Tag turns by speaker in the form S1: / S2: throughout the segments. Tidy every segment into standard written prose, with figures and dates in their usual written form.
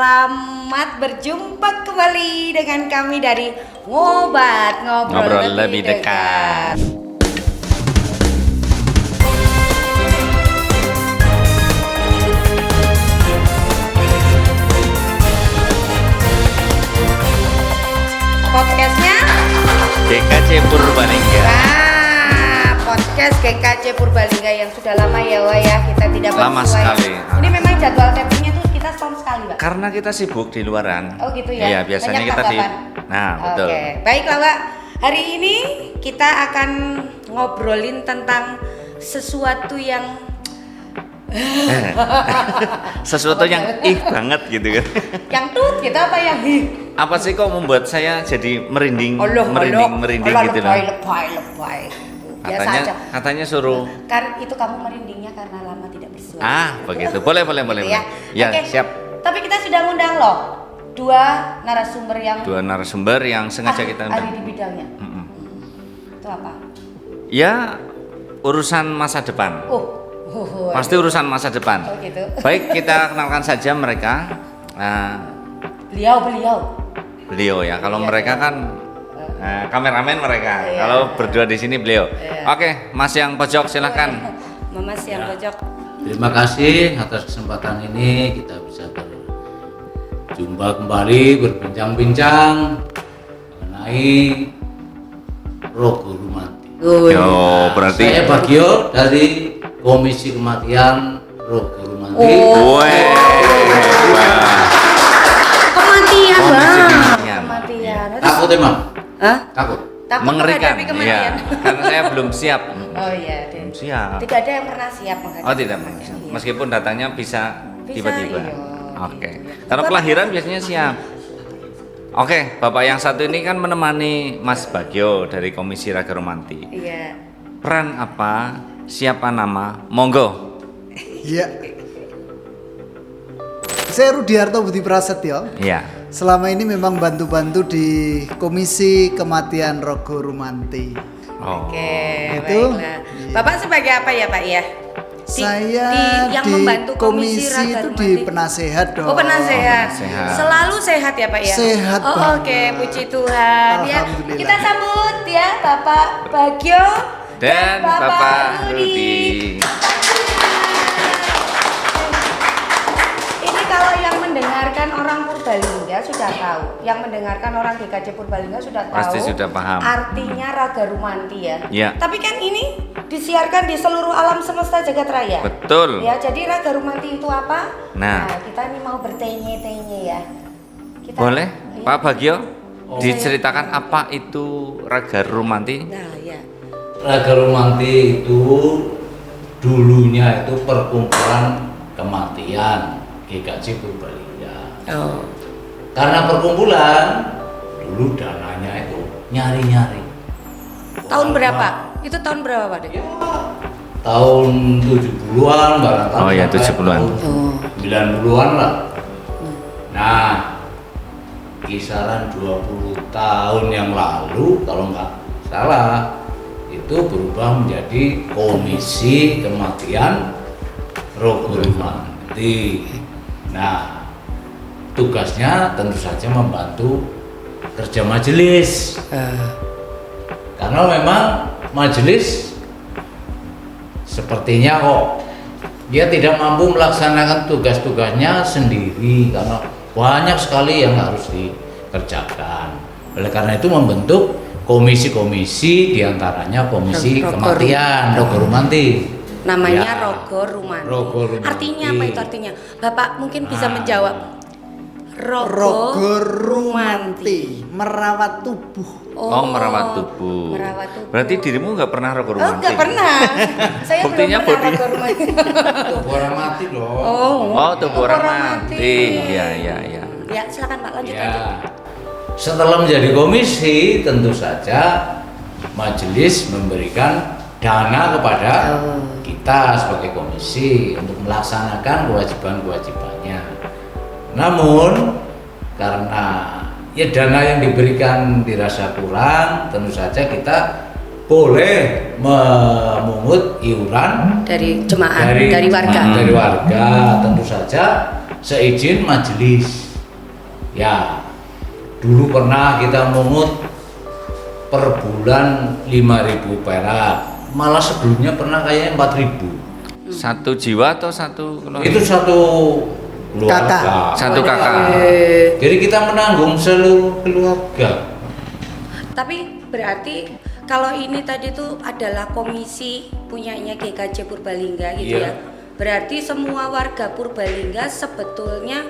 S1: Selamat berjumpa kembali dengan kami dari Ngobat Ngobrol Lebih Dekat. Podcastnya
S2: GKC Purbalingga.
S1: Podcast GKC Purbalingga yang sudah lama ya Wak ya, kita tidak
S2: lama
S1: bersuai.
S2: sekali.
S1: Ini memang jadwal tapingnya tuh kita setahun sekali Pak.
S2: Karena kita sibuk di luaran.
S1: Oh gitu ya.
S2: Iya, biasanya
S1: banyak
S2: kita
S1: tanggapan.
S2: betul.
S1: Oke, baiklah Wak. Hari ini kita akan ngobrolin tentang sesuatu yang
S2: sesuatu yang banget gitu kan.
S1: yang tut gitu apa yang
S2: Apa sih kok membuat saya jadi merinding gitu loh.
S1: lebay. Biasa aja.
S2: Katanya suruh.
S1: Kan itu kamu merindingnya karena lama tidak bersuara.
S2: Begitu. Boleh.
S1: Ya,
S2: Ya,
S1: oke.
S2: siap.
S1: Tapi kita sudah ngundang loh dua narasumber yang sengaja kita undang. ahli di bidangnya. Itu apa?
S2: Ya, urusan masa depan. Pasti urusan masa depan.
S1: Oh gitu.
S2: Baik, kita kenalkan saja mereka. Beliau ya. Kalau mereka kan kameramen mereka.
S1: Iya.
S2: Kalau berdua di sini beliau. Oke, Mas yang pojok silahkan.
S1: Mas yang pojok.
S3: Terima kasih atas kesempatan ini kita bisa berjumpa kembali berbincang-bincang mengenai Rogo Rumanti.
S2: Berarti
S3: Saya Bagio dari Komisi Kematian Rogo Rumanti.
S1: Kematian Bang.
S2: Kematian.
S3: Takut emang?
S1: Hah?
S3: Takut.
S1: Takut
S2: Mengerikan.
S1: menghadapi kematian.
S2: Iya, karena saya belum siap.
S1: Oh iya,
S2: Belum siap.
S1: Tidak ada yang pernah siap menghadapi.
S2: Oh, tidak.
S1: kematian. Iya.
S2: Meskipun datanya bisa tiba-tiba.
S1: iya.
S2: Oke. Kalau kelahiran biasanya siap. Oke, Bapak yang satu ini kan menemani Mas Bagio dari Komisi Raga Rumanti.
S1: Iya.
S2: Peran apa? Siapa nama? Monggo.
S4: Iya. Saya Rudiarto Budi Prasetyo.
S2: Iya.
S4: Selama ini memang bantu-bantu di Komisi Kematian Rogo Rumanti.
S2: Oh.
S1: Oke,
S4: Itu?
S1: baiklah.
S4: Iya.
S1: Bapak sebagai apa ya Pak ya?
S4: Saya
S1: yang
S4: di
S1: membantu
S4: komisi
S1: Raga
S4: itu
S1: Rumanti.
S4: di penasehat dong.
S1: Oh penasehat.
S2: penasehat.
S1: Selalu sehat ya Pak ya?
S4: Sehat
S1: Oh
S4: banget.
S1: oke, puji Tuhan ya.
S4: Alhamdulillah.
S1: Kita sambut ya Bapak Bagio
S2: Dan Bapak Rudi.
S1: Ini kalau yang mendengarkan orang Purbalingga sudah tahu, yang mendengarkan orang GKC Purbalingga sudah tahu.
S2: Pasti sudah paham.
S1: Artinya Raga Rumanti ya.
S2: Ya.
S1: Tapi kan ini disiarkan di seluruh alam semesta jagat raya.
S2: Betul.
S1: Ya, jadi Raga Rumanti itu apa?
S2: Nah.
S1: Kita ini mau bertanya-tanya ya. Kita,
S2: Boleh,
S1: ya.
S2: Pak Bagio,
S3: Oh.
S2: diceritakan apa itu Raga Rumanti?
S1: Nah, ya.
S3: Raga Rumanti itu dulunya itu perkumpulan kematian GKC Purbalingga.
S1: Oh.
S3: Karena perkumpulan dulu dananya itu nyari-nyari.
S1: Tahun
S3: Wah,
S1: berapa? Itu tahun berapa, Pak? Dek?
S3: Ya, tahun 70-an barangkali.
S2: Oh ya,
S3: sampai
S2: 70-an.
S3: tahun 90-an lah. Nah, kisaran 20 tahun yang lalu kalau nggak salah itu berubah menjadi Komisi Kematian Rogo Rumanti. Nah, tugasnya tentu saja membantu kerja majelis. Karena memang majelis sepertinya kok dia tidak mampu melaksanakan tugas-tugasnya sendiri karena banyak sekali yang harus dikerjakan. Oleh karena itu membentuk komisi-komisi, diantaranya komisi kematian Rogo Rumanti.
S1: Namanya
S3: Ya.
S1: Rogo Rumanti.
S3: Rogo Rumanti.
S1: Artinya apa itu artinya? Bapak mungkin bisa
S3: Nah.
S1: menjawab.
S4: Rogo Rumanti, merawat tubuh.
S2: Oh, merawat tubuh.
S1: Merawat tubuh.
S2: Berarti dirimu nggak pernah Rogo
S1: Oh,
S2: Rumanti?
S1: enggak pernah. Saya
S2: Buktinya
S1: belum pernah
S2: bodinya.
S1: Rogo Rumanti.
S3: Tubuh orang mati dong.
S2: Oh, tubuh orang
S1: orang
S2: mati. Iya.
S1: Ya, silakan Pak lanjut.
S3: Ya. Setelah menjadi komisi, tentu saja majelis memberikan dana kepada kita sebagai komisi untuk melaksanakan kewajiban-kewajibannya. Namun karena ya dana yang diberikan dirasa kurang, tentu saja kita boleh memungut iuran
S1: Dari jemaah, dari warga.
S3: dari warga, tentu saja seizin majelis. Ya, dulu pernah kita mungut per bulan 5.000 perak, malah sebelumnya pernah kayaknya 4.000.
S2: Satu jiwa atau satu keluarga?
S3: Itu satu keluarga.
S2: Satu kakak.
S3: Jadi kita menanggung seluruh keluarga.
S1: Tapi berarti kalau ini tadi tuh adalah komisi punyanya GKJ Purbalingga gitu
S3: Iya.
S1: ya. Berarti semua warga Purbalingga sebetulnya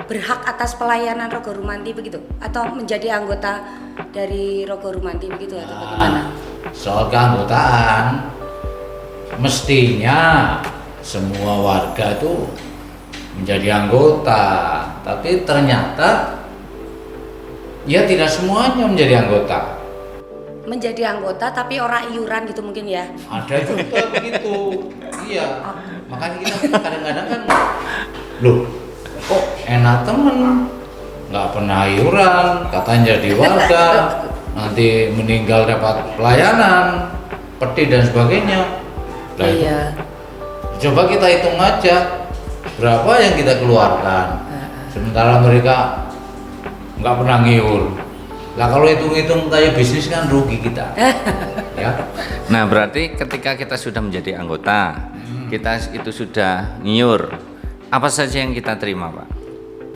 S1: berhak atas pelayanan Rogo Rumanti begitu, atau menjadi anggota dari Rogo Rumanti begitu atau bagaimana?
S3: Soal keanggotaan, mestinya semua warga itu menjadi anggota, tapi ternyata ya tidak semuanya menjadi anggota.
S1: Menjadi anggota tapi orang iuran gitu mungkin ya.
S3: Ada juga begitu. Iya. Makanya kita kadang-kadang kan, loh, kok enak temen, nggak pernah iuran, katanya jadi warga, nanti meninggal dapat pelayanan, peti dan sebagainya. Lah,
S1: Iya.
S3: coba kita hitung aja berapa yang kita keluarkan, sementara mereka nggak pernah ngiur. Lah kalau hitung-hitung kayak bisnis kan rugi kita. Ya.
S2: Nah, berarti ketika kita sudah menjadi anggota, kita itu sudah nyiur. Apa saja yang kita terima, Pak?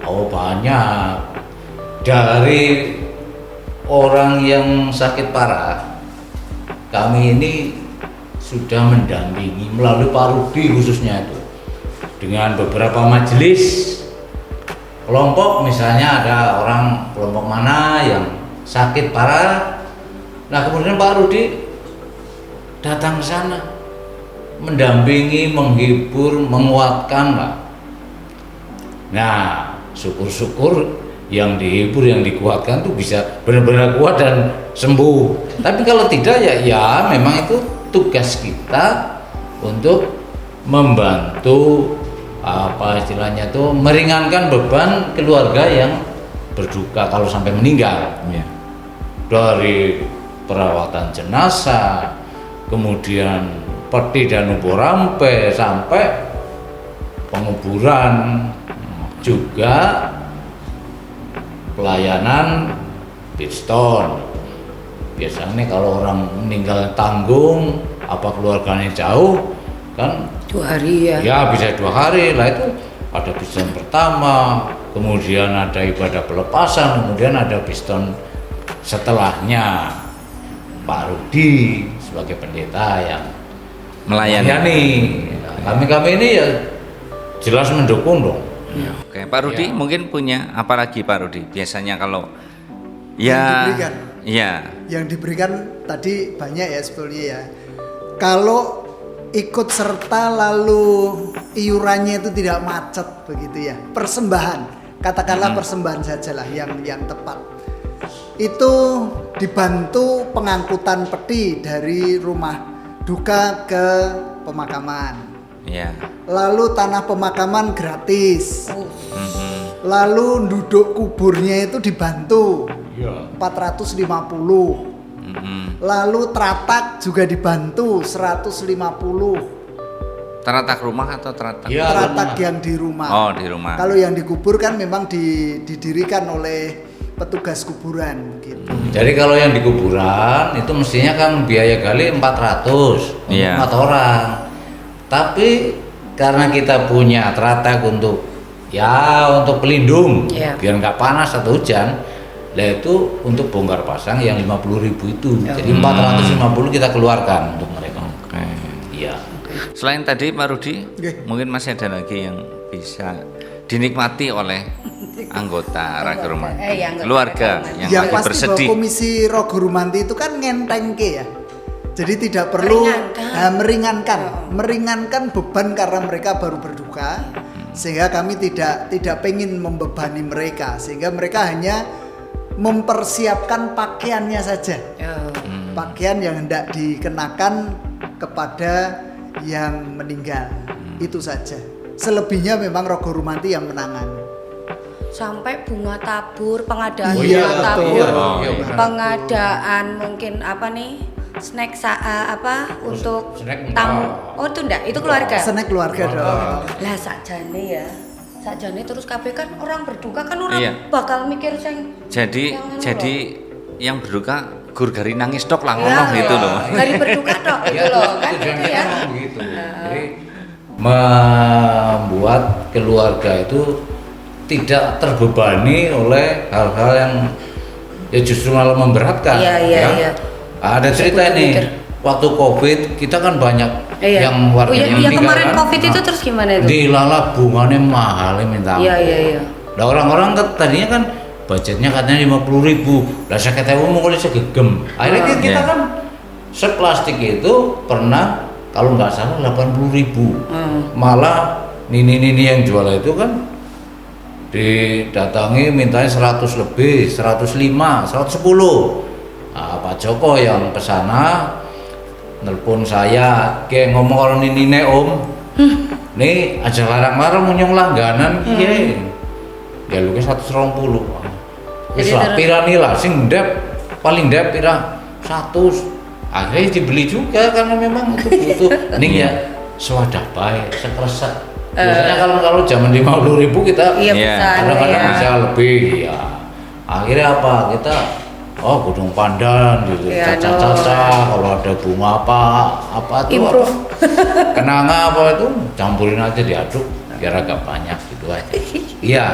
S3: Oh, banyak. Dari orang yang sakit parah, kami ini sudah mendampingi melalui Pak Rudi khususnya itu, dengan beberapa majelis kelompok. Misalnya ada orang kelompok mana yang sakit parah, nah kemudian Pak Rudi datang ke sana, mendampingi, menghibur, menguatkan lah. Nah, syukur-syukur yang dihibur, yang dikuatkan tuh bisa benar-benar kuat dan sembuh. Tapi kalau tidak ya memang itu tugas kita untuk membantu apa istilahnya tuh, meringankan beban keluarga yang berduka kalau sampai meninggal.
S2: Ya.
S3: Dari perawatan jenazah, kemudian peti dan numpuk rampe, sampai penguburan, juga pelayanan piston. Biasanya kalau orang meninggal tanggung, apa keluarganya jauh, kan
S1: 2 hari ya.
S3: ya bisa 2 hari lah. Itu ada piston pertama, kemudian ada ibadah pelepasan, kemudian ada piston setelahnya. Pak Rudi sebagai pendeta yang
S2: Melayani.
S3: Kami ini ya jelas mendukung dong.
S2: Ya, oke, Pak Rudi
S3: Ya.
S2: mungkin punya apa lagi, Pak Rudi? Biasanya kalau
S4: Yang
S2: ya,
S4: diberikan.
S2: ya,
S4: Yang diberikan tadi banyak ya sebetulnya ya. Kalau ikut serta lalu iurannya itu tidak macet begitu ya. Persembahan, katakanlah persembahan sajalah yang tepat. Itu dibantu pengangkutan peti dari rumah duka ke pemakaman.
S2: ya,
S4: Lalu tanah pemakaman gratis.
S2: mhm,
S4: Lalu duduk kuburnya itu dibantu
S3: Iya.
S4: 450.
S2: mhm.
S4: Lalu teratak juga dibantu 150.
S2: Teratak rumah atau teratak?
S3: Iya.
S4: Teratak
S3: rumah.
S4: yang di rumah.
S2: Oh, di rumah.
S4: Kalau yang dikubur kan memang didirikan oleh petugas kuburan gitu.
S3: Jadi kalau yang di kuburan itu mestinya kan biaya gali 400 untuk
S2: Iya.
S3: 4 orang. Tapi karena kita punya teratak untuk untuk pelindung,
S1: Iya.
S3: biar nggak panas atau hujan, lah itu untuk bongkar pasang yang 50.000 itu. Jadi 450 kita keluarkan untuk mereka.
S2: Oke.
S3: Iya.
S2: Selain tadi Pak Rudi,
S4: Oke.
S2: mungkin masih ada lagi yang bisa dinikmati oleh anggota Raga Rumanti,
S1: Yang anggota
S2: keluarga
S1: Raga Rumanti.
S2: yang
S4: Yang
S2: lagi
S4: pasti bahwa
S2: bersedih.
S4: komisi Rogo Rumanti itu kan ngentengke ya. Jadi tidak perlu meringankan beban karena mereka baru berduka, sehingga kami tidak pengen membebani mereka, sehingga mereka hanya mempersiapkan pakaiannya saja, pakaian yang hendak dikenakan kepada yang meninggal, itu saja. Selebihnya memang Rogo Rumanti yang menangani.
S1: Sampai bunga tabur, pengadaan
S4: Iya,
S1: bunga tabur,
S2: Oh, iya.
S1: pengadaan mungkin apa nih, snack untuk
S3: snack
S1: tamu.
S3: enggak.
S1: Oh itu enggak, itu keluarga.
S4: Senek keluarga dong.
S1: Lah sakjane ya, Sakjane terus kabeh kan orang berduka kan orang
S2: Iya.
S1: bakal mikir sing
S2: Jadi
S1: yang anu
S2: jadi
S1: loh.
S2: yang berduka gur gari nangis tok lah
S1: Ya,
S2: ngono gitu
S1: ya.
S2: loh.
S1: Hari berduka tok gitu loh kan gitu
S3: tujuannya
S1: ya.
S3: kan begitu. Jadi membuat keluarga itu tidak terbebani oleh hal-hal yang ya justru malah memberatkan.
S1: Iya, iya,
S3: ya.
S1: iya.
S3: Ada cerita
S1: Saya
S3: nih,
S1: mikir.
S3: waktu COVID kita kan banyak
S1: Iya.
S3: yang warga
S1: Oh, iya,
S3: yang
S1: iya,
S3: meninggal
S1: kemarin
S3: kan.
S1: COVID itu terus gimana itu?
S3: Dilala bunganya mahal minta
S1: Iya
S3: ampun.
S1: iya iya.
S3: Nah orang-orang kan tadinya kan budgetnya katanya 50.000. Lah saya kata mau kali segegem. Akhirnya
S1: Ah.
S3: kita
S2: Iya.
S3: kan seplastik itu pernah kalau nggak salah 80.000. Malah nini-nini yang jual itu kan didatangi mintanya 100 lebih, 105, 110. Nah, Pak Joko yang kesana nelpon saya, kayak ngomong orang ini om, nih aja larang-larang munyong langganan, iya, ya lu 120. Wis lah, pira nih lah, sing dep paling dep pira 100. Akhirnya dibeli juga karena memang itu butuh. Nih ya, sewadah baik, sekreset. Biasanya kalau zaman 50.000 kita
S1: Iya
S2: Iya.
S1: bisa.
S3: kadang-kadang
S1: ya.
S3: bisa lebih ya. Akhirnya apa? Kita godong pandan gitu,
S1: Iya,
S3: caca-caca, kalau ada bunga apa tuh
S1: Improve.
S3: apa, kenanga apa itu campurin aja diaduk biar agak banyak gitu aja. Iya,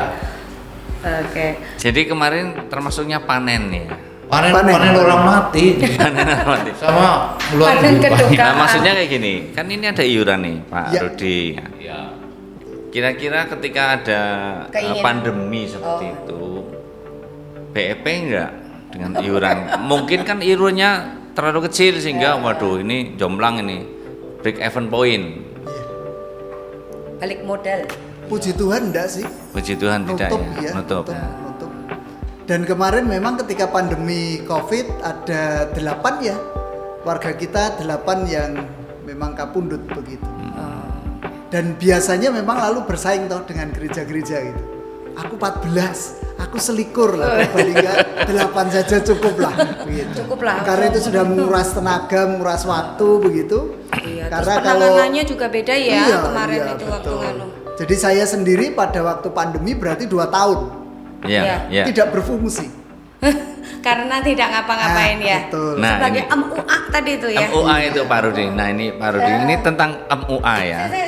S1: Oke.
S2: Jadi kemarin termasuknya panen ya.
S3: panen orang mati
S2: Panen apa nih?
S3: sama ngeluarin
S1: Panen
S3: duit
S1: kedua.
S3: banyak.
S2: Nah, maksudnya kayak gini, kan ini ada iuran nih, Pak
S4: Ya.
S2: Rudi.
S3: Ya,
S2: Kira-kira ketika ada
S1: Keinginan.
S2: pandemi seperti itu, BEP enggak dengan iuran? Mungkin kan iurannya terlalu kecil sehingga waduh ini jomplang ini break even point.
S1: Balik modal.
S4: Puji Tuhan enggak sih?
S2: Puji Tuhan tidak
S4: Nutup
S2: ya,
S4: ya,
S2: nutup.
S4: nutup. Dan kemarin memang ketika pandemi Covid ada 8 ya warga kita 8 yang memang kapundut begitu. Dan biasanya memang lalu bersaing toh dengan gereja-gereja gitu. Aku 14, aku selikur lah dibandingkan 8 saja cukup lah begitu.
S1: Cukup lah.
S4: Karena itu sudah menguras tenaga, menguras waktu begitu.
S1: Iya, terus
S4: Karena kalau
S1: penanganannya juga beda ya
S4: Iya,
S1: kemarin
S4: iya,
S1: itu waktu
S4: betul.
S1: nganu.
S4: Jadi saya sendiri pada waktu pandemi berarti 2 tahun
S2: Iya,
S1: Iya.
S2: iya.
S4: tidak berfungsi.
S1: Karena tidak ngapa-ngapain
S4: Ah,
S1: ya.
S4: betul.
S2: Nah,
S1: Sebagai
S2: ini.
S1: MUA tadi itu ya.
S2: MUA itu Pak Rudi. Nah, ini Pak Rudi ini tentang MUA ya.
S1: Saya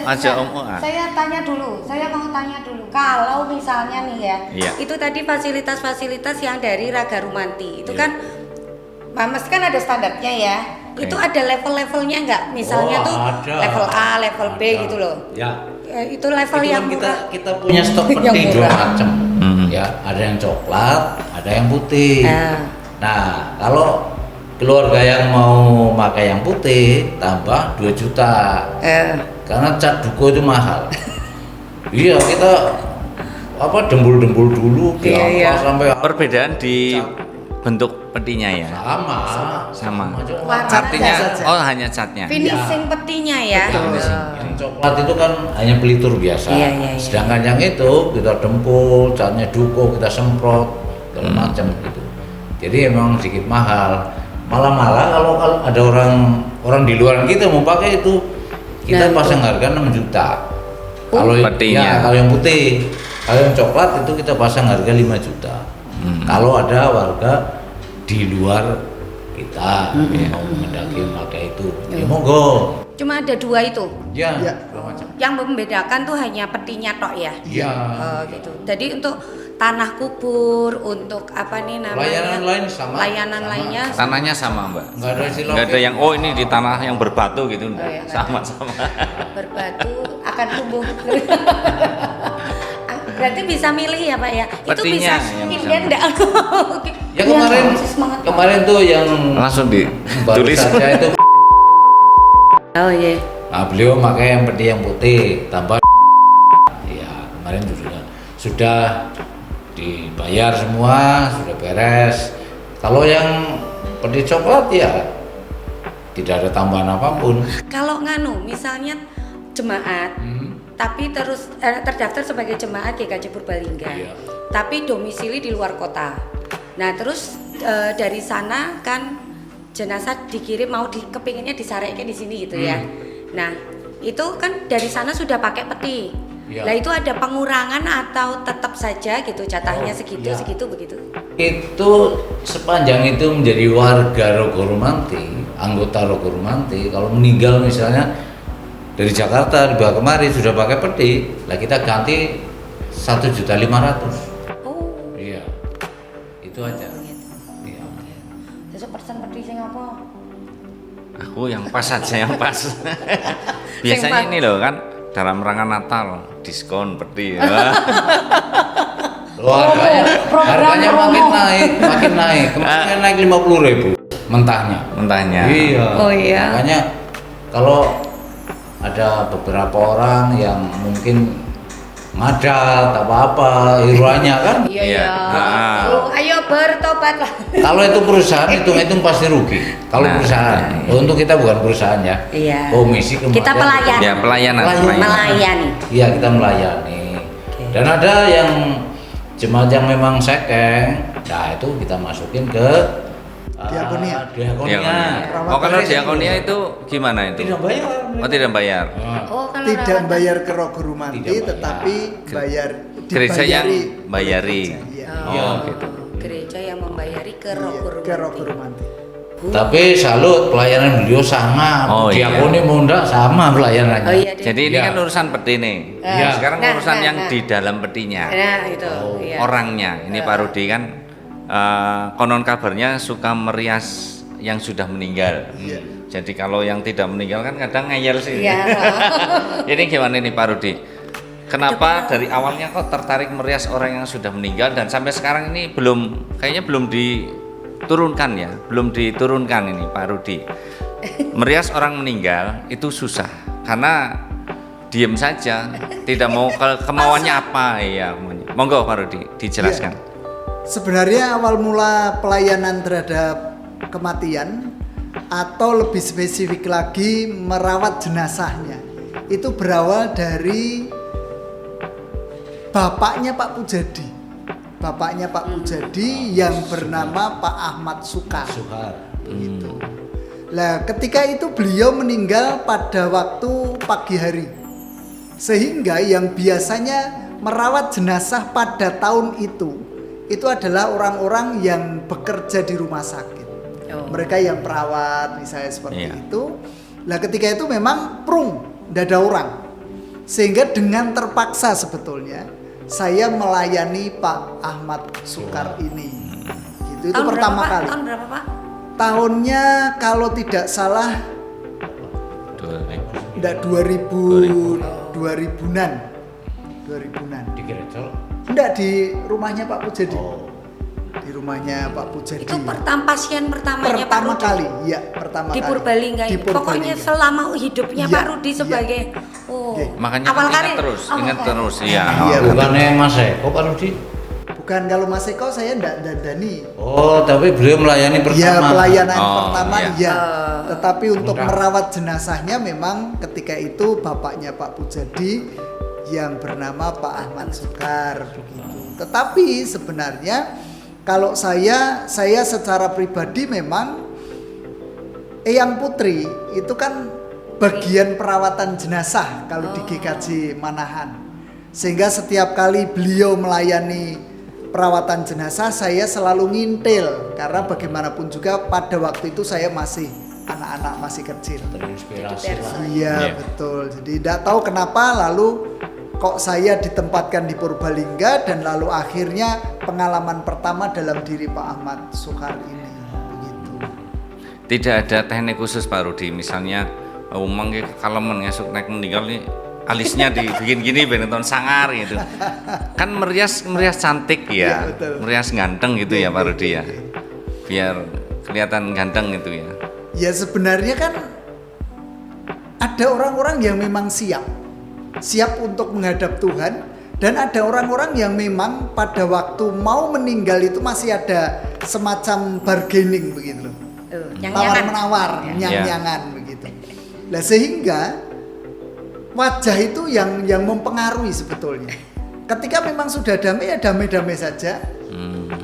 S2: Aja MUA.
S1: Saya tanya dulu. Saya mau tanya dulu. Kalau misalnya nih ya,
S2: Iya.
S1: itu tadi fasilitas-fasilitas yang dari Raga Rumanti. Itu
S3: Iya.
S1: kan Mames kan ada standarnya ya.
S2: Oke.
S1: Itu ada level-levelnya nggak? Misalnya
S3: Oh,
S1: tuh
S3: ada.
S1: level A, level B
S3: Ada.
S1: gitu loh.
S3: Ya.
S1: Itu level
S3: Itu
S1: yang
S3: kan
S1: murah.
S3: kita punya stok
S1: Yang
S3: peti dua
S1: murah.
S3: macam.
S2: Mhm.
S3: Ya, ada yang coklat, ada yang putih.
S1: Ah.
S3: Nah, kalau keluarga yang mau pakai yang putih tambah 2 juta. Karena cat duko itu mahal. Iya, kita apa dembul-dembul dulu
S1: Iya,
S3: diampas
S1: iya.
S3: sampai
S2: Perbedaan di bentuk petinya ya.
S3: sama.
S1: Warna
S2: Catnya
S4: saja.
S2: oh hanya catnya.
S1: Finishing petinya ya.
S3: Yang coklat itu kan hanya pelitur biasa.
S1: Iya, iya, iya.
S3: Sedangkan yang itu kita dempul, catnya duko, kita semprot, segala macam gitu. Jadi emang sedikit mahal. Malah kalau ada orang di luar kita mau pakai itu, kita
S1: Nah,
S3: pasang harga 6 juta. Kalau
S2: petinya.
S3: ya, kalau yang putih, kalau yang coklat itu kita pasang harga 5 juta. Kalau ada warga di luar kita yang mau mendaki pakai itu, ya monggo.
S1: Cuma ada 2 itu.
S3: Ya,
S4: Ya.
S3: segala macam.
S1: Yang membedakan tuh hanya petinya tok ya.
S3: Iya.
S1: Oh, gitu. Jadi untuk tanah kubur, untuk apa nih namanya?
S3: Layanan lain sama.
S1: Layanan
S3: Sama.
S1: lainnya
S2: Tanahnya sama, Mbak.
S3: Enggak ada istilah.
S2: Enggak ada yang oh ini di tanah yang berbatu gitu enggak.
S1: Oh, iya, enggak
S2: Sama-sama.
S1: berbatu akan tumbuh. Berarti bisa milih ya Pak ya. Itu
S2: Petinya
S1: bisa
S2: yang bisa
S1: Indian enggak?
S3: Ya kemarin tuh yang
S2: Langsung
S3: baru
S2: ditulis.
S3: saja itu.
S1: Oh iya.
S3: Nah, beliau pakai yang peti yang putih tambah. Ya, kemarin sudah dibayar semua, sudah beres. Kalau yang peti coklat ya tidak ada tambahan apapun.
S1: Kalau nganu misalnya jemaat tapi terus terdaftar sebagai jemaat GKJ Purbalingga.
S3: Iya.
S1: Tapi domisili di luar kota. Nah, terus dari sana kan jenazah dikirim mau kepinginnya disareknya di sini gitu ya. Nah, itu kan dari sana sudah pakai peti.
S3: Ya.
S1: Lah itu ada pengurangan atau tetap saja gitu jatahnya segitu
S3: ya.
S1: segitu begitu?
S3: Itu sepanjang itu menjadi warga Rogorumanti, anggota Rogorumanti, kalau meninggal misalnya dari Jakarta dibawa kemari sudah pakai peti, lah kita ganti 1.500.000.
S1: Oh.
S3: Iya. Itu aja.
S1: Gitu.
S3: Iya.
S1: Sesuk persen pedi sing apa?
S2: Aku yang pas aja yang pas. Biasanya
S1: pas.
S2: ini loh kan dalam rangka Natal diskon peti.
S3: Loh, harganya makin naik. Kemarin naik 50.000 mentahnya.
S2: Mentahnya.
S3: Iya.
S1: Oh iya.
S3: Makanya kalau ada beberapa orang yang mungkin ngadat apa-apa iurannya kan,
S1: Iya
S2: Iya.
S1: ya.
S2: Nah.
S1: Oh, ayo bertobat lah.
S3: kalau itu perusahaan hitung-hitung pasti rugi. Kalau
S2: Nah,
S3: perusahaan, untuk kita bukan perusahaan ya.
S1: Iya.
S3: Komisi kematian.
S1: Kita pelayan.
S2: Ya pelayanan.
S1: Melayani.
S3: Iya, kita melayani. Dan ada yang jemaat yang memang sekeng, nah itu kita masukin ke
S4: Diakonia.
S3: diakonia.
S2: Oh kalau diakonia itu gimana itu?
S3: Tidak bayar.
S2: Oh tidak bayar.
S1: Oh, kalau
S4: Tidak
S1: rawatan.
S4: bayar ke Rogorumanti,
S3: Tidak bayar.
S4: tetapi bayar
S2: Gereja yang
S4: dibayari
S2: bayari.
S4: Iya.
S2: Oh gitu.
S1: Gereja yang membayari ke
S4: Iya, ke
S1: Rogorumanti.
S4: Rogorumanti.
S3: Tapi salut pelayanan beliau sama.
S2: Oh,
S3: Diakoni mau enggak sama pelayanannya.
S1: Oh iya deh.
S2: Jadi ini
S3: Iya.
S2: kan urusan peti nih.
S3: Iya.
S2: Sekarang
S1: Nah,
S2: urusan
S1: nah,
S2: yang
S1: nah.
S2: di dalam petinya.
S1: Nah, itu.
S3: Oh,
S1: Iya.
S2: Orangnya. Ini Pak Rudi kan konon kabarnya suka merias yang sudah meninggal.
S4: Iya.
S2: Jadi kalau yang tidak meninggal kan kadang ngeyel sih.
S1: Iya.
S2: Ini gimana nih Pak Rudi? Kenapa dari awalnya kok tertarik merias orang yang sudah meninggal dan sampai sekarang ini kayaknya belum diturunkan ya, belum diturunkan ini Pak Rudi. Merias orang meninggal itu susah karena diem saja, tidak mau kemauannya apa ya. Monggo Pak Rudi dijelaskan.
S4: Iya. Sebenarnya awal mula pelayanan terhadap kematian atau lebih spesifik lagi merawat jenazahnya itu berawal dari bapaknya Pak Pujadi. Bapaknya Pak Pujadi yang bernama Pak Ahmad Sukar. Begitu. Lah ketika itu beliau meninggal pada waktu pagi hari. Sehingga yang biasanya merawat jenazah pada tahun itu adalah orang-orang yang bekerja di rumah sakit.
S1: Oh.
S4: Mereka yang perawat misalnya seperti
S2: Iya.
S4: itu. Lah ketika itu memang prung, tidak ada orang. Sehingga dengan terpaksa sebetulnya saya melayani Pak Ahmad Sukar ini. Gitu. Itu
S1: Tahun
S4: pertama
S1: berapa, Pak?
S4: kali.
S1: Tahun berapa, Pak?
S4: Tahunnya kalau tidak salah
S2: 2000.
S4: enggak 2000-an. 2000-an.
S3: Di Gereja.
S4: Enggak di rumahnya Pak Pujadi.
S3: Oh.
S4: Di rumahnya Pak Pujadi.
S1: Itu pasien pertamanya Pak
S4: pertama
S1: Rudi.
S4: kali, ya pertama
S1: Di
S4: kali.
S1: Purbalingga
S4: Di
S1: ini. Pokoknya
S4: Purbalingga.
S1: selama hidupnya
S4: Iya,
S1: Pak Rudi
S4: iya.
S1: sebagai
S4: Oke.
S2: Makanya
S1: awal
S2: ingat
S1: karir.
S2: terus,
S1: Awal
S2: ingat
S1: karir.
S2: terus. Iya.
S4: Iya,
S3: Bukannya Mas Eko Pak Rudi?
S4: Bukan, kalau Mas Eko saya enggak dandani.
S3: Oh, tapi beliau melayani pertama.
S4: Iya, pelayanan
S2: Oh,
S4: pertama
S2: iya.
S4: iya. Tetapi untuk
S3: Mudah.
S4: merawat jenazahnya memang ketika itu bapaknya Pak Pujadi yang bernama Pak Ahmad Sukar begitu. Tetapi sebenarnya kalau saya secara pribadi memang Eyang Putri itu kan bagian perawatan jenazah kalau di GKJ Manahan. Sehingga setiap kali beliau melayani perawatan jenazah saya selalu ngintil karena bagaimanapun juga pada waktu itu saya masih anak-anak masih kecil.
S3: Terinspirasi lah.
S4: Iya,
S2: Iya.
S4: betul. Jadi tidak tahu kenapa lalu kok saya ditempatkan di Purbalingga dan lalu akhirnya pengalaman pertama dalam diri Pak Ahmad Sukar ini begitu.
S2: Tidak ada teknik khusus Pak Rudi, misalnya umang kalau mengesuk naik meninggal nih alisnya dibikin gini benton sangar gitu. Kan merias cantik
S4: Iya,
S2: ya,
S4: betul.
S2: merias ganteng gitu ya Pak Rudi ya. Biar kelihatan ganteng gitu ya.
S4: Ya sebenarnya kan ada orang-orang yang memang siap untuk menghadap Tuhan dan ada orang-orang yang memang pada waktu mau meninggal itu masih ada semacam bargaining begitu loh. Tawar menawar, nyang-nyangan begitu. Nah sehingga wajah itu yang mempengaruhi sebetulnya. Ketika memang sudah damai ya damai-damai saja.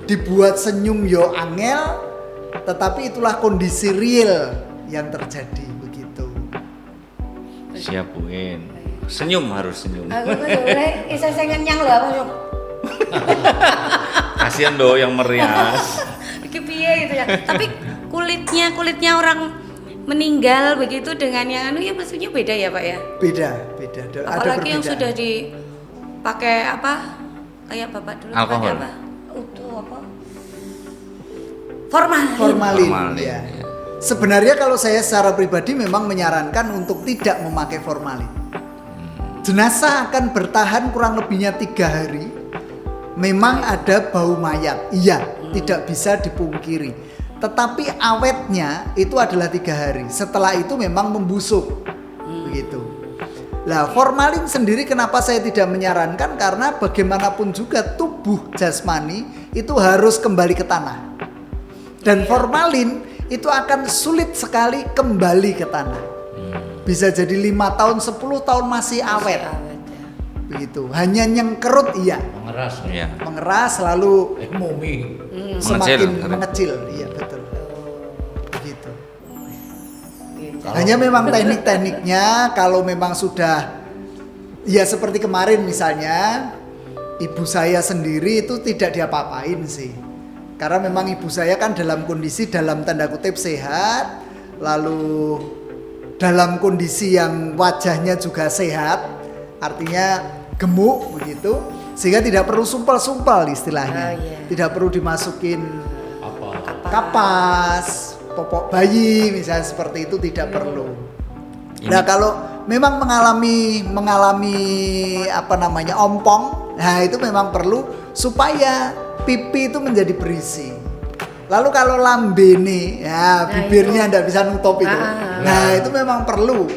S4: Dibuat senyum yo angel, tetapi itulah kondisi real yang terjadi begitu.
S2: Siap Bu In. senyum harus senyum.
S1: Aku sebenarnya isa saya ngenyang loh aku yo.
S2: Kasihan do yang merias.
S1: Iki piye gitu ya. Tapi kulitnya orang meninggal begitu dengan yang anu ya maksudnya beda ya Pak ya?
S4: Beda.
S1: Apalagi yang sudah dipakai apa? Kayak Bapak dulu
S2: Alkohol.
S1: pakai apa? Itu apa? Formalin.
S4: Formalin.
S2: Formalin,
S4: Ya.
S2: ya.
S4: Sebenarnya kalau saya secara pribadi memang menyarankan untuk tidak memakai formalin. Jenazah akan bertahan kurang lebihnya 3 hari. Memang ada bau mayat, iya, tidak bisa dipungkiri. Tetapi awetnya itu adalah 3 hari. Setelah itu memang membusuk, begitu. Nah, formalin sendiri kenapa saya tidak menyarankan? Karena bagaimanapun juga tubuh jasmani itu harus kembali ke tanah. Dan formalin itu akan sulit sekali kembali ke tanah. Bisa jadi 5 tahun, 10 tahun masih awet. Begitu. Hanya nyengkerut iya.
S3: Mengeras.
S2: Iya.
S4: Mengeras lalu
S3: Mumi.
S4: semakin
S2: Mengecil.
S4: mengecil. Iya, betul. Begitu. Hanya memang teknik-tekniknya kalau memang sudah ya seperti kemarin misalnya ibu saya sendiri itu tidak diapa-apain sih. Karena memang ibu saya kan dalam kondisi dalam tanda kutip sehat, lalu dalam kondisi yang wajahnya juga sehat, artinya gemuk begitu, sehingga tidak perlu sumpal-sumpal istilahnya.
S1: Oh, iya.
S4: Tidak perlu dimasukin
S3: Apa?
S4: kapas, popok bayi misalnya seperti itu tidak perlu. Nah, kalau memang mengalami apa namanya ompong, nah itu memang perlu supaya pipi itu menjadi berisi. Lalu kalau lambene, ya bibirnya tidak bisa nutup itu. Nah, itu memang perlu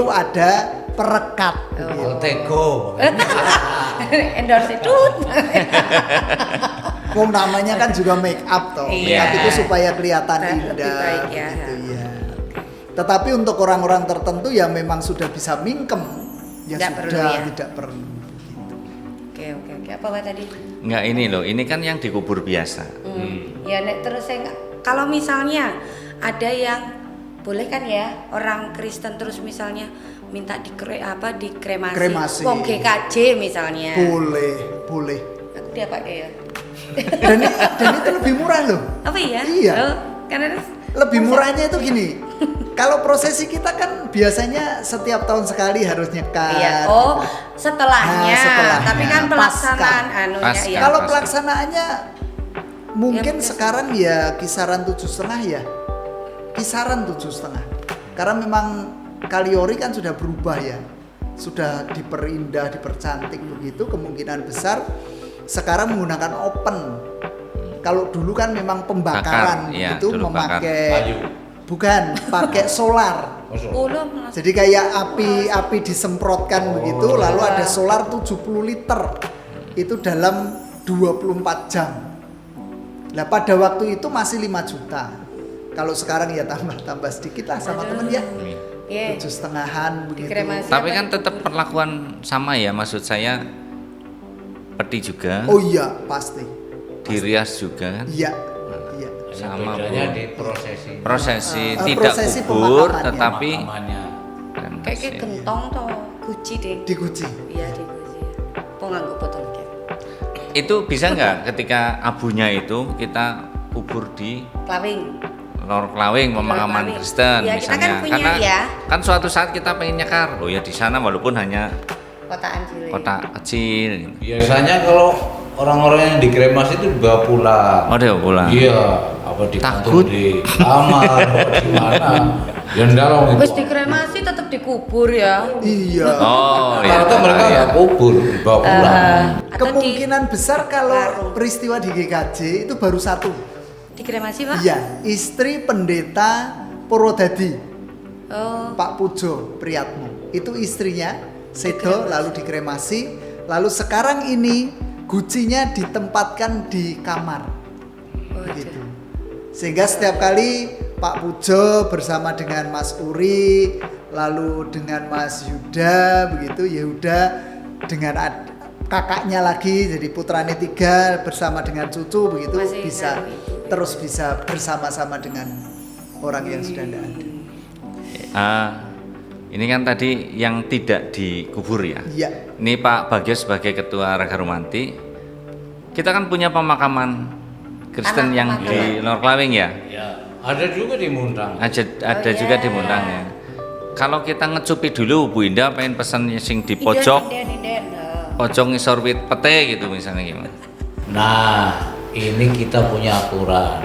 S4: ada perekat.
S3: Altego.
S1: Endorse itu.
S4: Wong namanya kan juga make up toh.
S1: Iya.
S4: Tapi itu supaya kelihatan
S1: Lebih
S4: indah
S1: baik, ya.
S4: gitu ya. Tetapi untuk orang-orang tertentu yang memang sudah bisa mingkem, ya
S1: Tidak
S4: sudah
S1: perlu, ya.
S4: tidak perlu.
S1: Oke. Apa Pak tadi?
S2: Enggak ini loh, ini kan yang dikubur biasa.
S1: Ya nek terus saya kalau misalnya ada yang boleh kan ya orang Kristen terus misalnya minta dikremasi.
S4: Kremasi.
S1: Wong GKJ misalnya.
S4: Boleh.
S1: Aku dia pakai ya.
S4: Dan itu lebih murah loh.
S1: Apa iya?
S4: Iya.
S1: Oh, karena
S4: Lebih murahnya itu gini. Kalau prosesi kita kan biasanya setiap tahun sekali harus nyekat.
S1: iya. Oh, setelahnya.
S4: Nah, setelahnya.
S1: Tapi kan pelaksanaan
S4: Pasca.
S1: anunya
S2: Pasca.
S1: ya.
S4: Kalau
S2: Pasti.
S4: pelaksanaannya mungkin
S1: Ya,
S4: sekarang ya kisaran 7,5 ya. Kisaran 7,5. Karena memang Kaliori kan sudah berubah ya. Sudah diperindah, dipercantik begitu, kemungkinan besar sekarang menggunakan open. Kalau dulu kan memang pembakaran
S2: Bakar, iya,
S4: itu
S2: dulu
S4: memakai
S3: Kayu.
S4: bukan, pakai solar.
S1: Oh, lo malah-
S4: Jadi kayak api disemprotkan begitu, lalu ada solar 70 liter. Itu dalam 24 jam. Nah, pada waktu itu masih 5 juta. Kalau sekarang ya tambah sedikit lah sama temen ya.
S1: Iya.
S4: 7,5-an begitu.
S1: Dikremasi.
S2: Tapi kan tetap perlakuan sama ya, maksud saya peti juga,
S4: Oh iya, pasti.
S2: dirias juga kan,
S4: Iya.
S2: sama
S3: Bedanya
S2: Bu.
S3: di prosesi.
S2: Prosesi
S4: prosesi
S2: tidak kubur
S4: pemakamannya.
S2: tetapi
S3: Pemakamannya.
S1: Kayak
S2: kremasi.
S1: gentong toh, guci deh.
S4: Diguci.
S1: Iya di guci. Kok nganggo botol kek?
S2: Itu bisa nggak ketika abunya itu kita kubur di
S1: Klawing.
S2: Lor Klawing pemakaman
S1: Klawing.
S2: Kristen
S1: Ya, kita
S2: misalnya,
S1: kan punya
S2: karena
S1: ya.
S2: kan suatu saat kita pengen nyekar, oh ya di sana walaupun hanya
S1: Kotaan cilik.
S2: kotak kecil.
S3: Biasanya kalau orang-orang yang dikremasi itu dibawa pulang.
S2: Oh dia pulang.
S3: Iya, apa
S2: Takut.
S3: digantung di kamar, apa di mana? Ya ndak loh itu.
S1: Wis dikremasi tetap dikubur ya.
S4: Iya.
S2: Oh iya.
S3: Rata mereka nggak kubur, dibawa pulang.
S1: Atau
S4: Kemungkinan besar kalau
S1: warung.
S4: peristiwa di GKJ itu baru satu.
S1: dikremasi Pak?
S4: Iya, istri pendeta Purwodadi,
S1: Oh.
S4: Pak Pujo Priyatmo. Itu istrinya sedo lalu dikremasi, lalu sekarang ini gucinya ditempatkan di kamar. Gitu. Sehingga setiap kali Pak Pujo bersama dengan Mas Uri, lalu dengan Mas Yuda, begitu Yehuda dengan kakaknya lagi, jadi putranya 3 bersama dengan cucu, begitu
S1: Masih
S4: bisa
S1: ngaruh itu.
S4: terus bisa bersama-sama dengan orang yang sudah tidak ada.
S2: Ini kan tadi yang tidak dikubur ya.
S4: Iya.
S2: Ini Pak Bagio sebagai ketua Raga Rumanti. Kita kan punya pemakaman Kristen
S1: Anak
S2: yang
S1: pemakaman.
S2: di Lor Klawing ya.
S3: Ya, ada juga di Muntang.
S2: Ada
S1: Oh,
S2: juga
S1: iya.
S2: di Muntang ya. Kalau kita ngecupi dulu Bu Indah pengen pesan sing di pojok,
S1: Inden.
S2: pojok ngisor wit pete gitu misalnya gimana?
S3: Nah, ini kita punya aturan.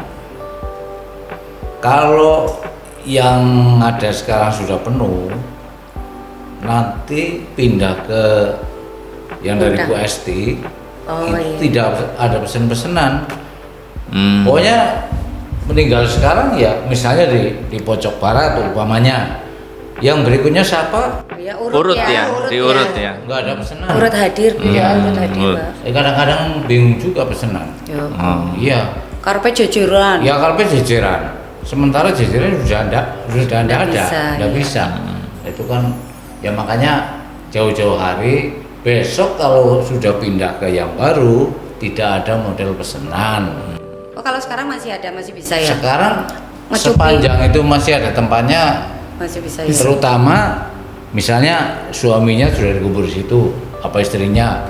S3: Kalau yang ada sekarang sudah penuh, nanti pindah ke yang dari Bu
S1: Muntang.
S3: Esti.
S1: Oh,
S3: Itu
S1: iya.
S3: tidak ada pesan-pesanan.
S2: Hmm.
S3: Pokoknya meninggal sekarang ya, misalnya di pojok barat umpamanya. Yang berikutnya siapa?
S1: Ya,
S2: Urut ya, diurut ya.
S3: Nggak ada pesanan.
S1: Urut hadir, ya, urut hadir,
S2: urut.
S1: Pak.
S3: Kadang-kadang bingung juga pesanan.
S1: Ya.
S2: Oh.
S3: Iya.
S1: Karpe jejeran.
S3: Ya kalau jejeran. Sementara jejeran sudah
S1: Nggak
S3: ada,
S1: bisa,
S3: nggak
S1: iya.
S3: bisa. Itu kan ya makanya jauh-jauh hari besok kalau sudah pindah ke yang baru tidak ada model pesanan.
S1: Oh, kalau sekarang masih ada, masih bisa ya?
S3: Sekarang
S1: Ngecupi.
S3: sepanjang itu masih ada tempatnya.
S1: Masih bisa ya?
S3: Terutama misalnya suaminya sudah dikubur di situ, apa istrinya,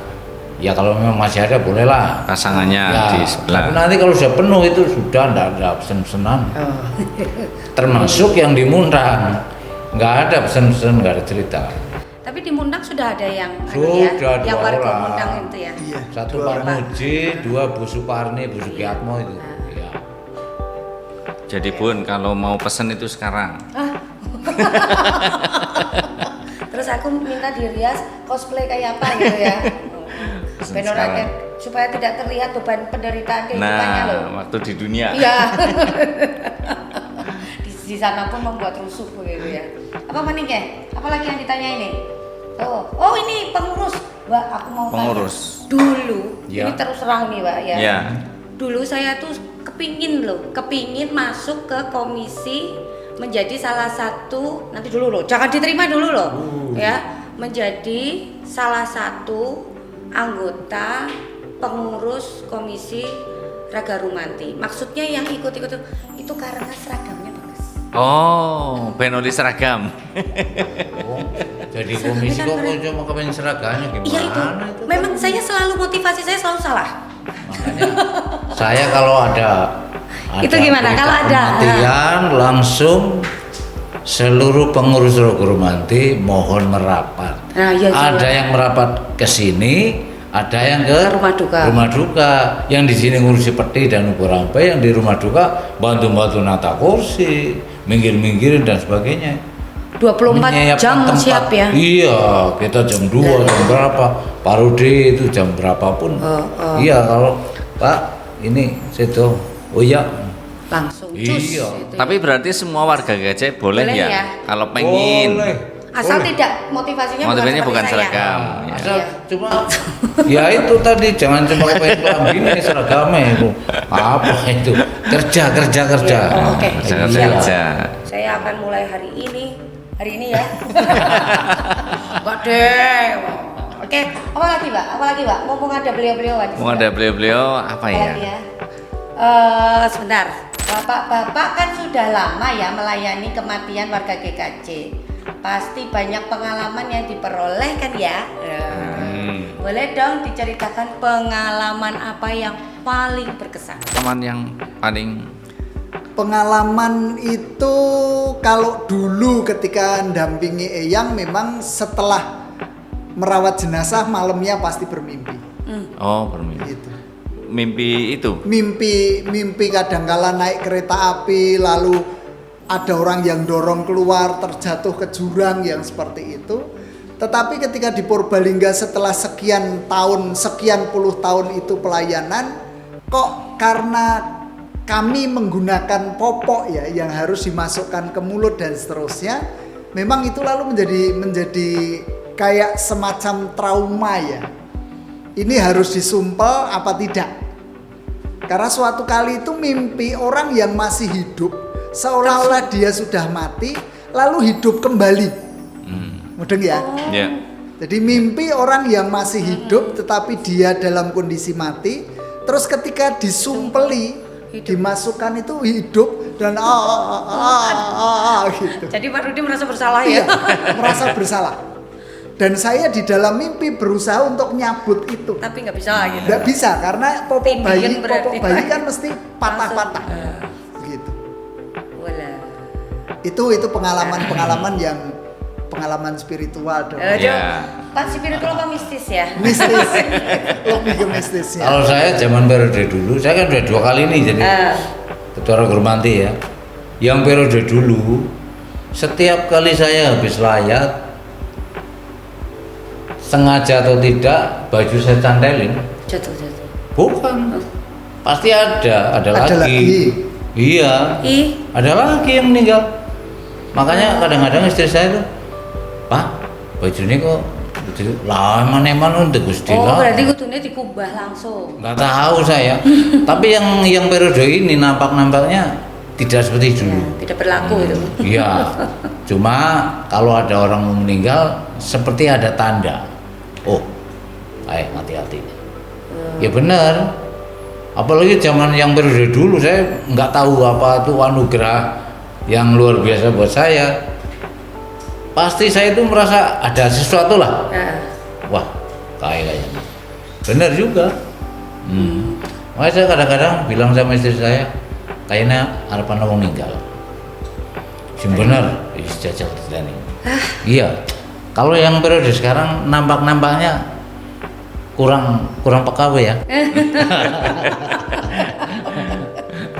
S3: ya kalau memang masih ada bolehlah.
S2: Pasangannya di sebelah.
S3: Tapi nanti kalau sudah penuh itu sudah tidak ada pesan-pesanan.
S1: Oh.
S3: Termasuk yang di Muntang, nggak ada pesan-pesan, nggak ada cerita.
S1: Tapi di Muntang sudah ada yang
S3: Sudah,
S1: ya, yang
S3: dua
S1: warga
S3: orang.
S1: Muntang itu ya.
S4: Iya.
S3: Satu
S4: dua
S3: Pak
S4: orang.
S3: Muji, dua Bu Suparni, Bu Sugiyatmo itu. Ya.
S2: Jadi Bun kalau mau pesen itu sekarang.
S1: Terus aku minta dirias cosplay kayak apa gitu ya. Benorake supaya tidak terlihat beban penderitaan kehidupannya loh.
S2: Nah, waktu di dunia.
S1: Iya. di sana pun membuat rusuh begitu ya. Apa maning ya? Apalagi yang ditanya ini? Oh ini pengurus. Mbak, aku mau
S2: Pengurus.
S1: tanya. Dulu,
S3: Ya.
S1: ini terus terang nih, Mbak ya.
S2: Ya.
S1: Dulu saya tuh kepingin masuk ke komisi menjadi salah satu, nanti dulu loh, jangan diterima dulu loh, ya, menjadi salah satu anggota pengurus komisi Raga Rumanti. Maksudnya yang ikut-ikut itu karena seragamnya bagus.
S2: Oh, benoli seragam.
S3: Oh, jadi komisi kok cuma kepengen seragamnya gimana?
S1: Iya itu. Memang saya selalu motivasi saya selalu salah.
S3: Makanya saya kalau ada
S1: Itu gimana?
S3: berita
S1: Kalau ada?
S3: kematian langsung seluruh pengurus Raga Rumanti mohon merapat.
S1: Nah, iya juga.
S3: Ada yang merapat ke sini, ada yang ke
S1: Rumah duka.
S3: Rumah duka. Yang di sini ngurusi peti dan ukur rampai, yang di rumah duka bantu-bantu nata kursi, minggir-minggirin dan sebagainya.
S1: 24
S3: Menyiapkan
S1: jam
S3: tempat.
S1: siap ya.
S3: Iya, kita jam 2, jam berapa? Pak Rudi itu jam berapapun. Iya, kalau Pak ini situ. Oh iya.
S1: Langsung
S3: Iya.
S1: cus. gitu ya.
S2: Tapi berarti semua warga Gajah boleh,
S1: Boleh
S2: ya?
S1: ya?
S2: Kalau pengen.
S3: Boleh.
S1: Asal
S3: Boleh.
S1: tidak motivasinya
S2: Motivasinya bukan
S1: seperti saya.
S2: seragam. Ya.
S3: Asal
S1: Iya.
S3: cuma ya itu tadi jangan cuma pengen gini seragamnya itu. Apa itu? Kerja.
S1: Oke.
S2: Jangan
S1: Siap.
S2: kerja.
S1: Saya akan mulai hari ini ya. Enggak deh. Oke, apa lagi, Mbak? Mumpung ada beliau-beliau aja.
S2: Mau ada beliau-beliau apa ya?
S1: Lagi ya. Sebentar. Bapak kan sudah lama ya melayani kematian warga GKJ. Pasti banyak pengalaman yang diperoleh kan ya? Boleh dong diceritakan pengalaman apa yang paling berkesan?
S2: Teman yang paling
S4: Pengalaman itu kalau dulu ketika dampingi Eyang memang setelah merawat jenazah malamnya pasti bermimpi.
S2: oh bermimpi.
S4: Gitu.
S2: Mimpi itu.
S4: Mimpi kadangkala naik kereta api lalu ada orang yang dorong keluar terjatuh ke jurang yang seperti itu. Tetapi ketika di Purbalingga setelah sekian puluh tahun itu pelayanan, kok karena kami menggunakan popok ya yang harus dimasukkan ke mulut dan seterusnya, memang itu lalu menjadi kayak semacam trauma ya. Ini harus disumpel apa tidak? Karena suatu kali itu mimpi orang yang masih hidup seolah-olah dia sudah mati lalu hidup kembali. Mudeng ya?
S2: Ya.
S4: Jadi mimpi orang yang masih hidup tetapi dia dalam kondisi mati, terus ketika disumpeli, dimasukkan itu hidup dan gitu.
S1: Jadi Pak Rudi merasa bersalah ya?
S4: Iya, merasa bersalah. Dan saya di dalam mimpi berusaha untuk nyabut itu.
S1: Tapi nggak bisa gitu.
S4: Nggak bisa karena popok
S1: Tindih berarti.
S4: bayi kan mesti patah-patah. Gitu.
S1: Walah.
S4: Itu pengalaman-pengalaman yang pengalaman spiritual dong.
S2: Iya.
S1: Pak spiritual apa mistis ya?
S4: Mistis. Lebih ke mistisnya.
S3: Kalau saya zaman periode dulu, saya kan udah 2 kali nih jadi ketua Romanti ya. Yang periode dulu, setiap kali saya habis layat, sengaja atau tidak, baju saya cantelin.
S1: Jatuh.
S3: Bukan, pasti ada
S4: Ada
S3: lagi.
S4: lagi.
S3: Iya, ada lagi yang meninggal. Makanya kadang-kadang istri saya tuh, Pak, baju ini kok lama neman untuk Gusti
S1: Oh,
S3: lah.
S1: berarti kudunya dikubah langsung.
S3: Nggak tahu saya. Tapi yang periode ini nampaknya tidak seperti dulu.
S1: Ya, tidak berlaku itu.
S3: Iya. Cuma kalau ada orang mau meninggal seperti ada tanda. Oh, hati-hati. Ya benar. Apalagi zaman yang periode dulu saya nggak tahu apa itu anugerah yang luar biasa buat saya. Pasti saya itu merasa ada sesuatu lah. Wah, kayaknya. Benar juga. Makanya saya kadang-kadang bilang sama istri saya, kayaknya harapan orang meninggal. Sing bener, jajal tani. Iya. Kalau yang periode sekarang nampaknya kurang peka ya.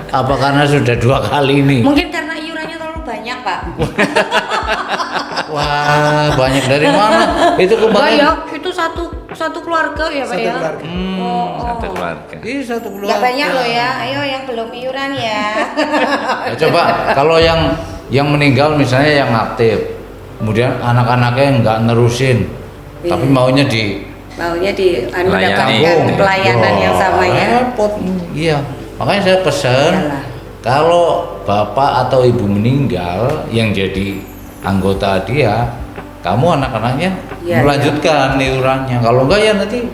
S3: Apa karena sudah 2 kali ini?
S1: Mungkin karena iurannya terlalu banyak, Pak.
S3: Wah, banyak dari mana? Itu
S1: Enggak
S3: kemarin.
S1: ya, itu satu keluarga ya, Pak
S4: Satu
S1: ya.
S4: keluarga.
S2: Satu keluarga.
S3: Iya, satu keluarga.
S1: Enggak banyak loh ya. Ayo yang belum iuran ya.
S3: Ya, coba kalau yang meninggal misalnya yang aktif, kemudian anak-anaknya nggak nerusin, tapi maunya di
S1: mendapatkan
S2: Layani.
S1: pelayanan yang sama ya.
S3: Repot. Iya. Makanya saya pesan
S1: Iyalah.
S3: kalau bapak atau ibu meninggal yang jadi anggota dia, kamu anak-anaknya
S1: Iya,
S3: melanjutkan iurannya. Kalau enggak ya nanti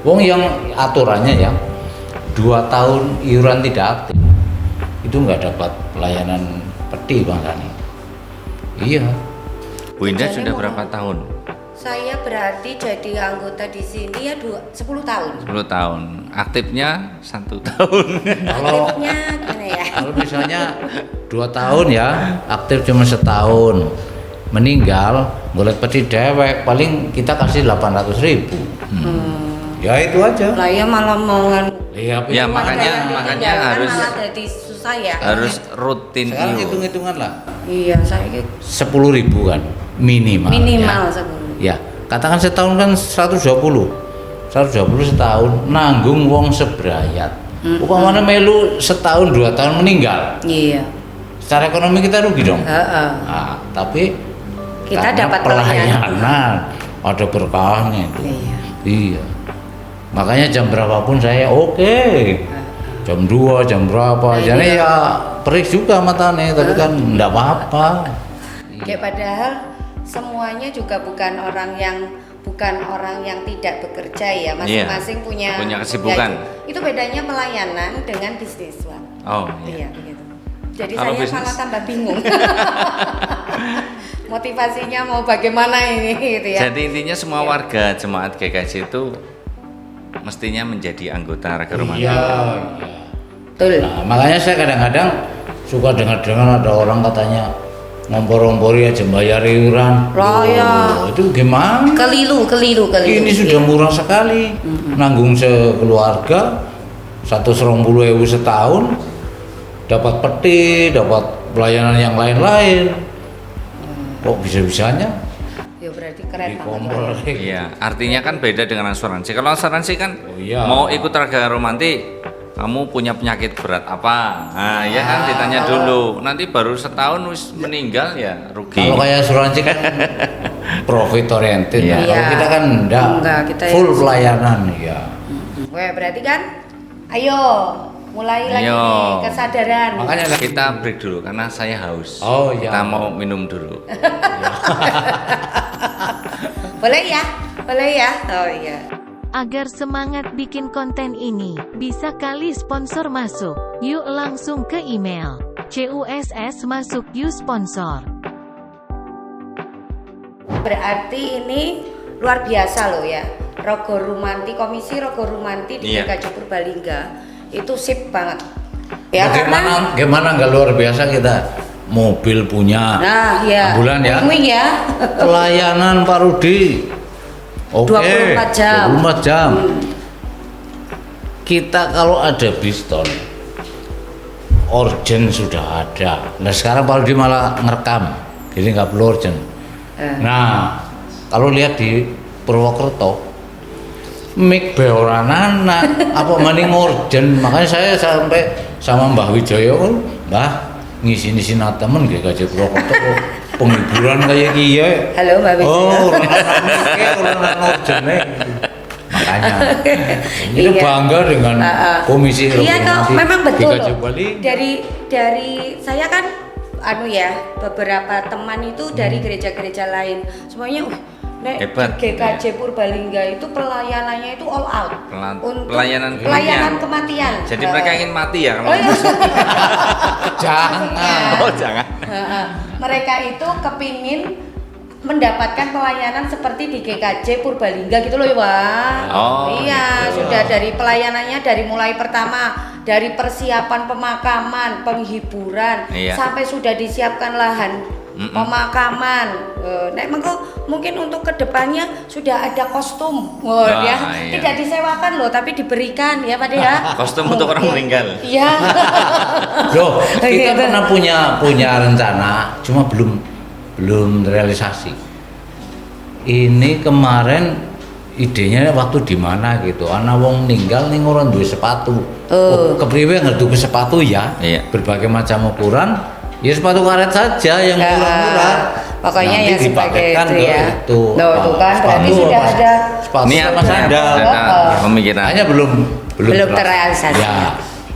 S3: wong yang aturannya ya 2 tahun iuran tidak aktif itu nggak dapat pelayanan peti Bang Rani. Iya.
S2: Bu Indah
S1: Jadi
S2: sudah
S1: mau-
S2: berapa tahun?
S1: Saya berarti jadi anggota di sini ya 10 tahun.
S2: 10 tahun. Aktifnya 1 tahun.
S3: Kalau
S1: Aktifnya gimana ya?
S3: kalau misalnya 2 tahun ya aktif cuma setahun, meninggal boleh peti dewek paling kita kasih 800.000. Ya itu aja.
S1: Lah ya malah mau
S3: Iya,
S2: Ya,
S3: itu
S2: makanya harus-
S1: malah jadi susah ya.
S2: Harus rutin
S3: sekarang
S2: iur.
S3: hitung-hitungan lah.
S1: Iya, saya
S3: 10.000 kan minimal.
S1: minimal
S3: Ya.
S1: sebelum.
S3: Ya, katakan setahun kan 120. 120 setahun nanggung wong sebrayat. Upamanya melu setahun 2 tahun meninggal.
S1: Iya.
S3: Secara ekonomi kita rugi dong.
S1: Heeh.
S3: Nah, tapi
S1: Kita
S3: karena
S1: dapat
S3: pelayanan, ada berkahnya itu.
S1: Iya.
S3: Iya. Makanya jam berapapun saya oke. Jam 2, jam berapa. Jadi ya perih juga matanya, tapi kan enggak apa-apa.
S1: Kayak padahal semuanya juga bukan orang yang tidak bekerja ya, masing-masing punya
S2: kesibukan.
S1: ya, itu bedanya pelayanan dengan bisnis, Pak.
S2: Oh,
S1: Iya, begitu. Jadi
S2: Kalau
S1: saya
S2: bisnis?
S1: malah tambah bingung. Motivasinya mau bagaimana ini gitu ya.
S2: Jadi intinya semua warga jemaat GKJ itu mestinya menjadi anggota Raga Romanti.
S3: Iya.
S1: Betul.
S3: Nah, makanya saya kadang-kadang suka dengar-dengar ada orang katanya ngompor-ngompori aja bayar iuran.
S1: Lah, ya.
S3: Itu gimana?
S1: Keliru.
S3: Ini sudah murah sekali. Nanggung sekeluarga 120.000 setahun, dapat peti, dapat pelayanan yang lain-lain. Kok bisa-bisanya
S1: Ya berarti keren banget.
S3: dikompor?
S2: Iya, artinya kan beda dengan asuransi. Kalau asuransi kan
S3: Oh, iya.
S2: mau ikut Raga Romanti, kamu punya penyakit berat apa? Nah, ya kan ditanya dulu. Nanti baru setahun wis meninggal ya rugi.
S3: Kalau kayak asuransi kan profit oriented.
S2: Iya.
S3: Nah, kalau
S1: Iya.
S3: kita kan
S1: Enggak, kita
S3: full
S1: ya-
S3: pelayanan ya.
S1: Weh, berarti kan ayo mulai lagi
S2: Ayo.
S1: nih kesadaran.
S3: Makanya
S2: Kita break dulu karena saya haus.
S3: Oh, iya.
S2: Kita mau minum dulu.
S1: Boleh ya? Boleh ya? Oh iya.
S5: Agar semangat bikin konten ini, bisa kali sponsor masuk. Yuk langsung ke email CUSS masuk you sponsor.
S1: Berarti ini luar biasa loh ya. Rogo Rumanti, Komisi Rogo Rumanti di
S2: Iya.
S1: GKJ Purbalingga itu sip banget. Ya karena
S3: Gimana nggak luar biasa kita mobil punya,
S1: nah ya,
S3: ambulan ya,
S1: wing ya.
S3: pelayanan Pak Rudi, oke,
S1: 24 jam.
S3: 24 jam. Kita kalau ada Bristol, urgent sudah ada. Nah sekarang Pak Rudi malah ngerekam, jadi nggak perlu urgent. Nah kalau lihat di Purwokerto, mic beoran anak, apa maning urgent. Makanya saya sampai sama Mbah Wijoyo, Mbah ngisi temen GKJ Purwokerto kok penghiburan kayak gini.
S1: Halo Mbak Wijoyo.
S3: Oh, orang urgent makanya itu
S1: Iya.
S3: bangga dengan komisi
S1: Iya kok, memang betul
S3: GKJ
S1: loh.
S3: Bali.
S1: Dari saya kan beberapa teman itu dari gereja-gereja lain. Semuanya nek
S2: Hebat,
S1: GKJ Purbalingga itu pelayanannya itu all out. Untuk
S2: Pelayanan
S1: kematian.
S2: Jadi mereka ingin mati ya kalau
S1: Oh iya.
S3: Jangan.
S2: Oh, jangan.
S1: Mereka itu kepingin mendapatkan pelayanan seperti di GKJ Purbalingga gitu loh ya Pak.
S2: Oh,
S1: iya,
S2: gitu.
S1: sudah dari pelayanannya dari mulai pertama dari persiapan pemakaman, penghiburan
S2: Iya.
S1: sampai sudah disiapkan lahan pemakaman. Nek mungkin untuk kedepannya sudah ada kostum,
S2: Wah,
S1: ya
S2: iya.
S1: tidak disewakan loh, tapi diberikan ya Pak ya.
S2: Kostum untuk orang meninggal.
S1: Iya.
S3: Loh, kita
S1: Gitu.
S3: pernah punya rencana, cuma belum realisasi. Ini kemarin idenya waktu di mana gitu. Ana wong ninggal ning ora duwe sepatu. Oh, kepriwe ngerduke sepatu ya?
S2: Iya.
S3: Berbagai macam ukuran. Ya sepatu karet saja yang
S1: Ya,
S3: murah-murah.
S1: pokoknya
S3: Nanti
S1: ya sebagai
S3: dipakaikan
S1: itu
S3: ke
S1: ya.
S3: itu.
S1: Loh, itu kan berarti sudah ada
S3: sepatu
S2: Ini
S3: apa
S2: apa
S3: sandal.
S2: pemikiran.
S3: Hanya belum
S1: terrealisasi.
S3: Ya.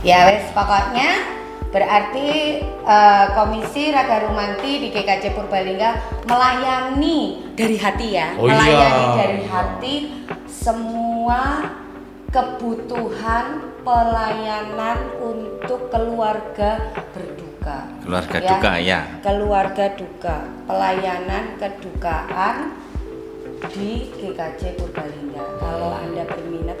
S1: Ya wes pokoknya berarti Komisi Raga Rumanti di GKJ Purbalingga melayani dari hati ya,
S3: Oh
S1: melayani
S3: iya.
S1: dari hati semua kebutuhan pelayanan untuk keluarga berduka.
S2: Keluarga duka ya.
S1: Keluarga duka, pelayanan kedukaan di GKJ Purbalingga. Kalau Anda berminat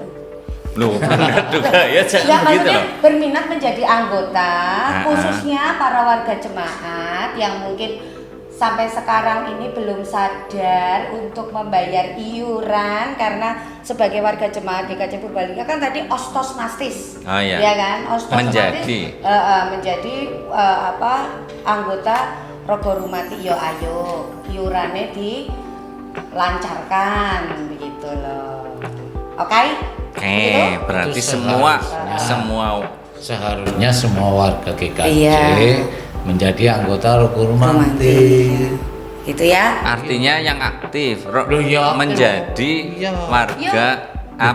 S2: Loh, keluarga duka ya jangan
S1: Enggak,
S2: begitu
S1: maksudnya
S2: loh.
S1: berminat menjadi anggota,
S2: Ah,
S1: khususnya para warga jemaat yang mungkin sampai sekarang ini belum sadar untuk membayar iuran karena sebagai warga jemaat GKJ Purbalingga kan tadi ostos mastis,
S2: Oh, iya.
S1: ya kan, ostos
S2: Menjadi.
S1: mastis, menjadi anggota Rogo Rumanti. Yo ayo iurannya dilancarkan begitu loh, oke?
S2: Oke, berarti
S3: Itu
S2: semua
S3: Seharusnya semua warga GKJ
S1: Iya.
S3: menjadi anggota Rogo Rumanti.
S1: Gitu ya.
S2: artinya yang aktif
S3: Loh, iya.
S2: menjadi
S3: Iya.
S2: warga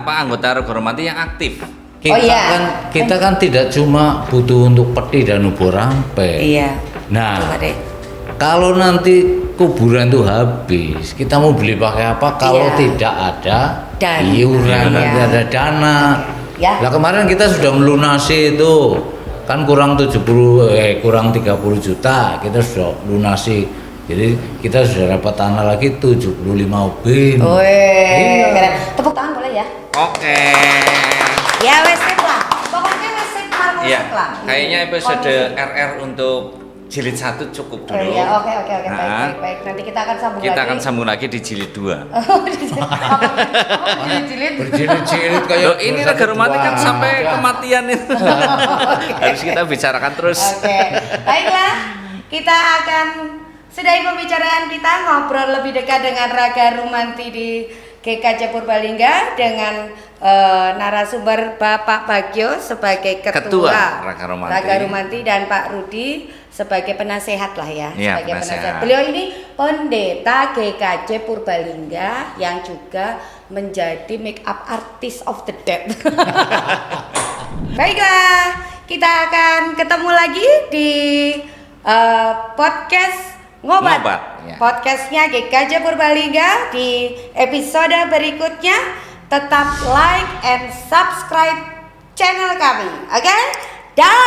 S2: anggota Rogo Rumanti yang aktif.
S3: Kita
S1: Oh, iya.
S3: kita kan tidak cuma butuh untuk peti dan ubur rampe.
S1: Iya.
S3: Nah,
S1: Coba deh.
S3: kalau nanti kuburan itu habis, kita mau beli pakai apa? Kalau
S1: Iya.
S3: tidak ada
S1: Dana.
S3: iuran,
S1: Iya.
S3: tidak ada dana.
S1: Ya.
S3: Lah kemarin kita sudah melunasi itu, kan kurang 30 juta, kita sudah lunasi. Jadi kita sudah dapat tanah lagi 75 ubin.
S1: Wih, keren. Tepuk tangan boleh ya?
S2: Oke.
S1: Ya wes sip lah. Pokoknya wes sip marmo
S2: Ya,
S1: sip lah.
S2: kayaknya episode
S1: Komisi.
S2: RR untuk jilid 1 cukup
S1: Oh,
S2: dulu.
S1: ya, oke baik,
S2: Nah,
S1: baik. Nanti kita akan sambung
S2: kita
S1: lagi.
S2: akan sambung lagi di jilid 2.
S1: Jilid-jilid.
S3: Berjilid-jilid kayak
S2: Loh, ini Raga Rumanti kan
S3: Wah.
S2: sampai kematian itu. Harus kita bicarakan terus.
S1: Oke, baiklah. Kita akan sudahi pembicaraan kita, ngobrol lebih dekat dengan Raga Rumanti di GKJ Purbalingga dengan narasumber Bapak Bagio sebagai ketua
S2: Raga Rumanti.
S1: Raga Rumanti dan Pak Rudi sebagai penasehat lah ya,
S2: Iya,
S1: sebagai
S2: penasehat.
S1: penasehat. Beliau ini pendeta GKJ Purbalingga yang juga menjadi make up artist of the dead. Baiklah, kita akan ketemu lagi di podcast Ngobat.
S2: Ngobat, ya.
S1: Podcastnya GKJ Purbalingga di episode berikutnya. Tetap like and subscribe channel kami, oke? Dah.